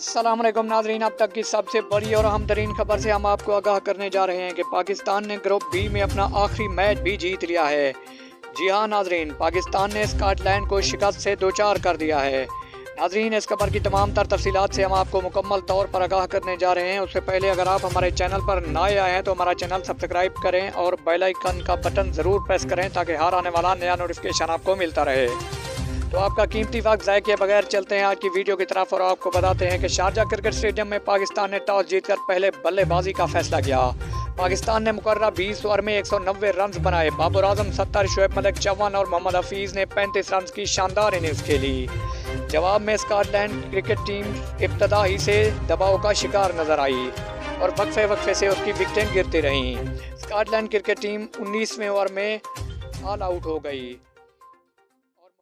अस्सलाम वालेकुम नाज़रीन, अब तक की सबसे बड़ी और अहम तरीन खबर से हम आपको आगाह करने जा रहे हैं कि पाकिस्तान ने ग्रुप बी में अपना आखिरी मैच भी जीत लिया है। जी हाँ नाज़रीन, पाकिस्तान ने स्कॉटलैंड को शिकस्त से दो चार कर दिया है। नाज़रीन, इस खबर की तमाम तर तफसीलात से हम आपको मुकम्मल तौर पर आगाह करने जा रहे हैं। उससे पहले अगर आप हमारे चैनल पर नए आए हैं तो हमारा चैनल सब्सक्राइब करें और बेल आइकन का बटन ज़रूर प्रेस करें ताकि हर आने वाला नया नोटिफिकेशन आपको मिलता रहे। तो आपका कीमती वक्त ज़ाय किए बगैर चलते हैं आज की वीडियो की तरफ और आपको बताते हैं कि शारजा क्रिकेट स्टेडियम में पाकिस्तान ने टॉस जीतकर पहले बल्लेबाजी का फैसला किया। पाकिस्तान ने मुकर्रर 20 ओवर में 190 रन बनाए। बाबर आजम 70, शुएब मलिक 54 और मोहम्मद हफीज़ ने 35 रन की शानदार इनिंग्स खेली। जवाब में स्कॉटलैंड क्रिकेट टीम इब्तदा ही से दबाव का शिकार नजर आई और वक्फे से उसकी विकेटें गिरती रहीं। स्कॉटलैंड क्रिकेट टीम 19वें ओवर में ऑल आउट हो गई।